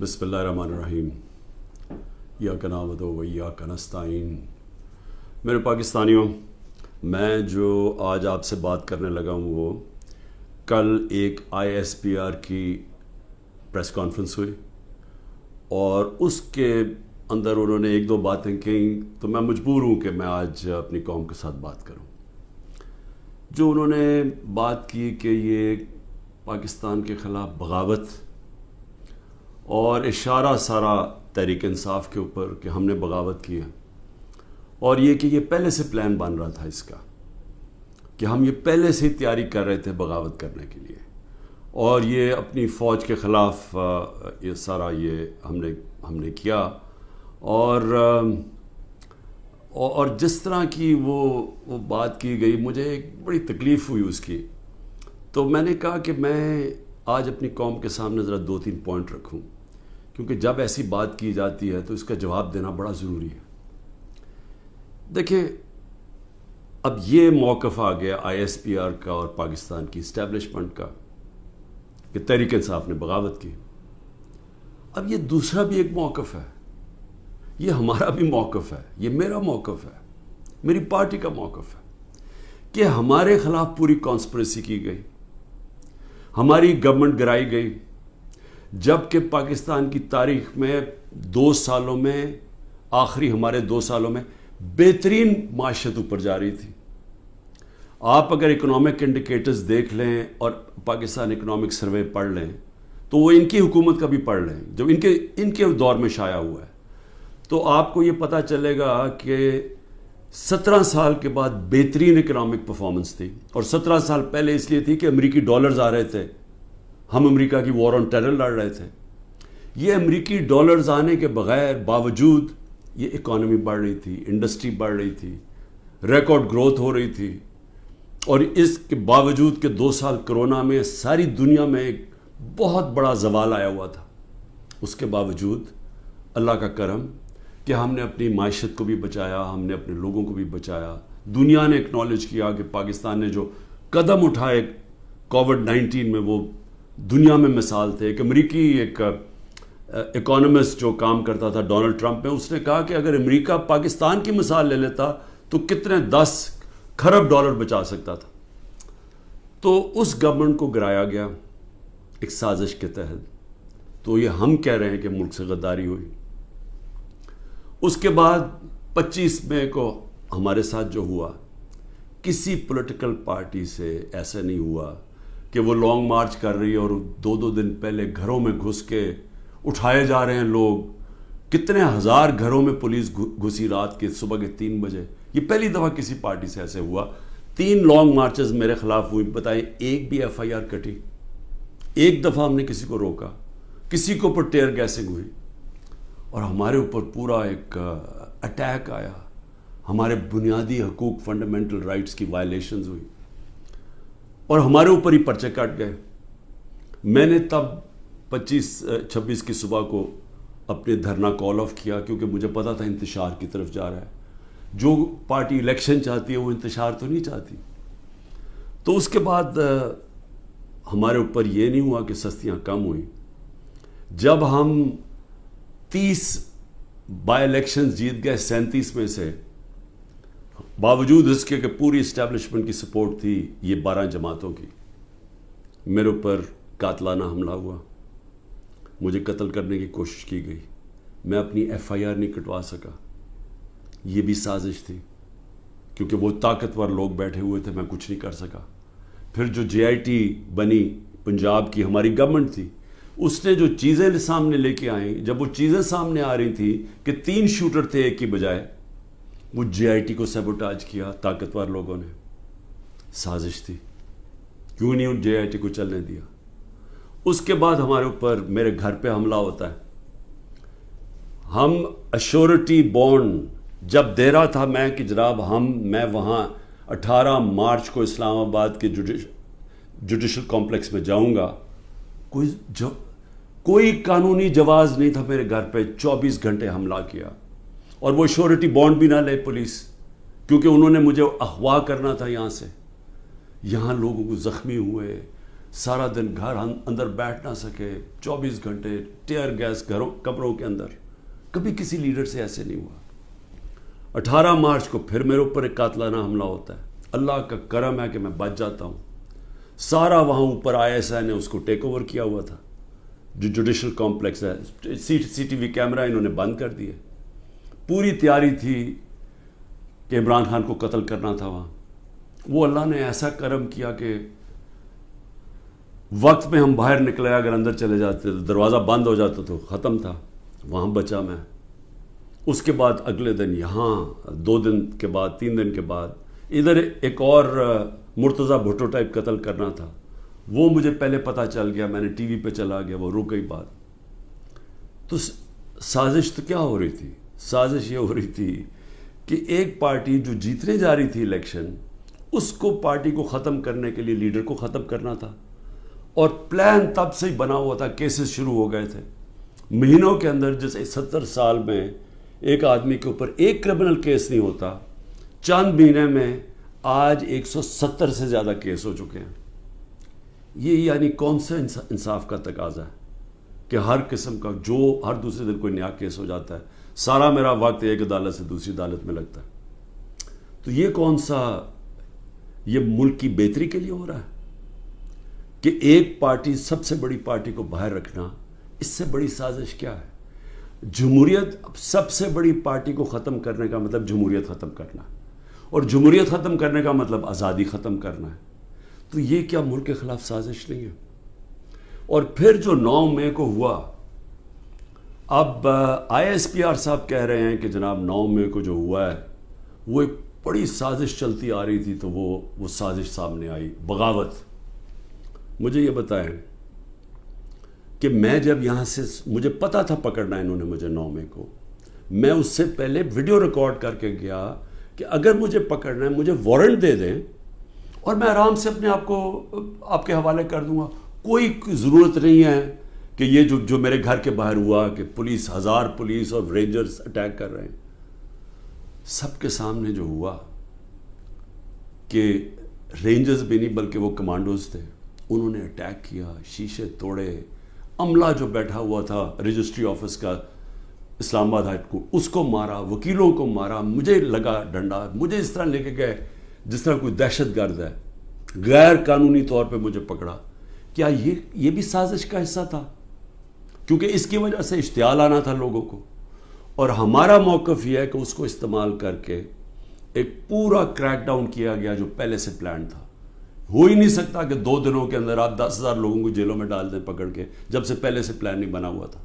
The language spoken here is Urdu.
بسم اللہ الرحمن الرحیم ایاک نعبد و ایاک نستعین۔ میرے پاکستانیوں، میں جو آج آپ سے بات کرنے لگا ہوں وہ کل ایک ISPR کی پریس کانفرنس ہوئی اور اس کے اندر انہوں نے ایک دو باتیں کہیں تو میں مجبور ہوں کہ میں آج اپنی قوم کے ساتھ بات کروں۔ جو انہوں نے بات کی کہ یہ پاکستان کے خلاف بغاوت اور اشارہ سارا تحریک انصاف کے اوپر کہ ہم نے بغاوت کی ہے، اور یہ کہ یہ پہلے سے پلان بن رہا تھا اس کا کہ ہم یہ پہلے سے ہی تیاری کر رہے تھے بغاوت کرنے کے لیے، اور یہ اپنی فوج کے خلاف یہ سارا یہ ہم نے کیا، اور جس طرح کی وہ بات کی گئی مجھے ایک بڑی تکلیف ہوئی اس کی۔ تو میں نے کہا کہ میں آج اپنی قوم کے سامنے ذرا 2-3 پوائنٹ رکھوں، کیونکہ جب ایسی بات کی جاتی ہے تو اس کا جواب دینا بڑا ضروری ہے۔ دیکھیں، اب یہ موقف آ گیا ISPR کا اور پاکستان کی اسٹیبلشمنٹ کا کہ تحریک انصاف نے بغاوت کی۔ اب یہ دوسرا بھی ایک موقف ہے، یہ ہمارا بھی موقف ہے، یہ میرا موقف ہے، میری پارٹی کا موقف ہے کہ ہمارے خلاف پوری کانسپریسی کی گئی، ہماری گورنمنٹ گرائی گئی، جبکہ پاکستان کی تاریخ میں 2 سالوں میں آخری ہمارے 2 سالوں میں بہترین معیشت اوپر جا رہی تھی۔ آپ اگر اکنامک انڈیکیٹرز دیکھ لیں اور پاکستان اکنامک سروے پڑھ لیں تو وہ ان کی حکومت کا بھی پڑھ لیں جو ان کے دور میں شائع ہوا ہے، تو آپ کو یہ پتہ چلے گا کہ 17 سال کے بعد بہترین اکنامک پرفارمنس تھی، اور 17 سال پہلے اس لیے تھی کہ امریکی ڈالرز آ رہے تھے، ہم امریکہ کی وار آن ٹیرر لڑ رہے تھے۔ یہ امریکی ڈالرز آنے کے باوجود یہ اکانومی بڑھ رہی تھی، انڈسٹری بڑھ رہی تھی، ریکارڈ گروتھ ہو رہی تھی، اور اس کے باوجود کہ 2 سال کرونا میں ساری دنیا میں ایک بہت بڑا زوال آیا ہوا تھا، اس کے باوجود اللہ کا کرم کہ ہم نے اپنی معیشت کو بھی بچایا، ہم نے اپنے لوگوں کو بھی بچایا۔ دنیا نے اکنالج کیا کہ پاکستان نے جو قدم اٹھائے کووڈ-19 میں وہ دنیا میں مثال تھے۔ ایک امریکی ایک اکانومسٹ جو کام کرتا تھا ڈونلڈ ٹرمپ میں، اس نے کہا کہ اگر امریکہ پاکستان کی مثال لے لیتا تو کتنے 10 کھرب ڈالر بچا سکتا تھا۔ تو اس گورنمنٹ کو گرایا گیا ایک سازش کے تحت، تو یہ ہم کہہ رہے ہیں کہ ملک سے غداری ہوئی۔ اس کے بعد 25 مئی کو ہمارے ساتھ جو ہوا، کسی پولیٹیکل پارٹی سے ایسا نہیں ہوا کہ وہ لانگ مارچ کر رہی ہے اور 2 دن پہلے گھروں میں گھس کے اٹھائے جا رہے ہیں لوگ، کتنے ہزار گھروں میں پولیس گھسی رات کے صبح کے 3 بجے۔ یہ پہلی دفعہ کسی پارٹی سے ایسے ہوا۔ 3 لانگ مارچز میرے خلاف ہوئی، بتائیں ایک بھی FIR کٹی؟ ایک دفعہ ہم نے کسی کو روکا؟ کسی کے اوپر ٹیئر گیسنگ ہوئی؟ اور ہمارے اوپر پورا ایک اٹیک آیا، ہمارے بنیادی حقوق فنڈامنٹل رائٹس کی وائلیشنز ہوئی، اور ہمارے اوپر ہی پرچے کٹ گئے۔ میں نے تب 26 کی صبح کو اپنے دھرنا کال آف کیا، کیونکہ مجھے پتا تھا انتشار کی طرف جا رہا ہے۔ جو پارٹی الیکشن چاہتی ہے وہ انتشار تو نہیں چاہتی۔ تو اس کے بعد ہمارے اوپر یہ نہیں ہوا کہ سستیاں کم ہوئیں، جب ہم 30 بائی الیکشنز جیت گئے 37 میں سے، باوجود اس کے کہ پوری اسٹیبلشمنٹ کی سپورٹ تھی یہ 12 جماعتوں کی، میرے اوپر قاتلانہ حملہ ہوا، مجھے قتل کرنے کی کوشش کی گئی، میں اپنی FIR نہیں کٹوا سکا۔ یہ بھی سازش تھی، کیونکہ وہ طاقتور لوگ بیٹھے ہوئے تھے، میں کچھ نہیں کر سکا۔ پھر جو JIT بنی پنجاب کی ہماری گورنمنٹ تھی، اس نے جو چیزیں سامنے لے کے آئیں، جب وہ چیزیں سامنے آ رہی تھیں کہ 3 شوٹر تھے ایک کی بجائے، وہ JIT کو سیبوٹاج کیا طاقتور لوگوں نے۔ سازش تھی، کیوں نہیں ان JIT کو چلنے دیا۔ اس کے بعد ہمارے اوپر میرے گھر پہ حملہ ہوتا ہے۔ ہم ایشورٹی بانڈ جب دے رہا تھا میں کہ جناب میں وہاں 18 مارچ کو اسلام آباد کے جوڈیشل کمپلیکس میں جاؤں گا، کوئی قانونی جواز نہیں تھا میرے گھر پہ، 24 گھنٹے حملہ کیا، اور وہ ایشورٹی بانڈ بھی نہ لے پولیس، کیونکہ انہوں نے مجھے اغوا کرنا تھا یہاں سے۔ یہاں لوگوں کو زخمی ہوئے، سارا دن گھر اندر بیٹھ نہ سکے، 24 گھنٹے ٹیئر گیس گھروں کمروں کے اندر. کبھی کسی لیڈر سے ایسے نہیں ہوا. 18 مارچ کو پھر میرے اوپر ایک قاتلانہ حملہ ہوتا ہے. اللہ کا کرم ہے کہ میں بچ جاتا ہوں. سارا وہاں اوپر ISI نے اس کو ٹیک اوور کیا ہوا تھا، جو جوڈیشل کمپلیکس ہے. CCTV کیمرہ انہوں نے بند کر دیے. پوری تیاری تھی کہ عمران خان کو قتل کرنا تھا وہاں. وہ اللہ نے ایسا کرم کیا کہ وقت میں ہم باہر نکلے، اگر اندر چلے جاتے تو دروازہ بند ہو جاتا تو ختم تھا. وہاں بچا میں. اس کے بعد اگلے دن یہاں، 2 دن کے بعد 3 دن کے بعد ادھر ایک اور مرتضیٰ بھٹو ٹائپ قتل کرنا تھا. وہ مجھے پہلے پتہ چل گیا، میں نے ٹی وی پہ چلا گیا، وہ رک گئی بات. تو سازش تو کیا ہو رہی تھی؟ سازش یہ ہو رہی تھی کہ ایک پارٹی جو جیتنے جا رہی تھی الیکشن، اس کو پارٹی کو ختم کرنے کے لیے لیڈر کو ختم کرنا تھا. اور پلان تب سے ہی بنا ہوا تھا. کیسز شروع ہو گئے تھے مہینوں کے اندر. جیسے 70 سال میں ایک آدمی کے اوپر ایک کرمنل کیس نہیں ہوتا، چند مہینے میں آج 170 سے زیادہ کیس ہو چکے ہیں. یہ یعنی کون سے انصاف کا تقاضا ہے کہ ہر قسم کا جو ہر دوسرے دن کوئی نیا کیس ہو جاتا ہے. سارا میرا وقت ایک عدالت سے دوسری عدالت میں لگتا ہے. تو یہ کون سا، یہ ملک کی بہتری کے لیے ہو رہا ہے کہ ایک پارٹی، سب سے بڑی پارٹی کو باہر رکھنا؟ اس سے بڑی سازش کیا ہے؟ جمہوریت، سب سے بڑی پارٹی کو ختم کرنے کا مطلب جمہوریت ختم کرنا ہے، اور جمہوریت ختم کرنے کا مطلب آزادی ختم کرنا ہے. تو یہ کیا ملک کے خلاف سازش نہیں ہے؟ اور پھر جو 9 مئی کو ہوا، اب ISPR صاحب کہہ رہے ہیں کہ جناب 9 مئی کو جو ہوا ہے وہ ایک بڑی سازش چلتی آ رہی تھی، تو وہ سازش سامنے آئی، بغاوت. مجھے یہ بتائیں کہ میں جب یہاں سے، مجھے پتا تھا پکڑنا انہوں نے مجھے 9 مئی کو، میں اس سے پہلے ویڈیو ریکارڈ کر کے گیا کہ اگر مجھے پکڑنا ہے مجھے وارنٹ دے دیں اور میں آرام سے اپنے آپ کو آپ کے حوالے کر دوں گا. کوئی ضرورت نہیں ہے کہ یہ جو میرے گھر کے باہر ہوا کہ پولیس، 1000 پولیس اور رینجرز اٹیک کر رہے ہیں. سب کے سامنے جو ہوا کہ رینجرز بھی نہیں بلکہ وہ کمانڈوز تھے، انہوں نے اٹیک کیا، شیشے توڑے. عملہ جو بیٹھا ہوا تھا رجسٹری آفس کا اسلام آباد ہائی کورٹ، اس کو مارا، وکیلوں کو مارا، مجھے لگا ڈنڈا، مجھے اس طرح لے کے گئے جس طرح کوئی دہشت گرد ہے. غیر قانونی طور پہ مجھے پکڑا. کیا یہ بھی سازش کا حصہ تھا؟ کیونکہ اس کی وجہ سے اشتعال آنا تھا لوگوں کو. اور ہمارا موقف یہ ہے کہ اس کو استعمال کر کے ایک پورا کریک ڈاؤن کیا گیا جو پہلے سے پلان تھا. ہو ہی نہیں سکتا کہ 2 دنوں کے اندر آپ 10,000 لوگوں کو جیلوں میں ڈال دیں پکڑ کے، جب سے پہلے سے پلان نہیں بنا ہوا تھا.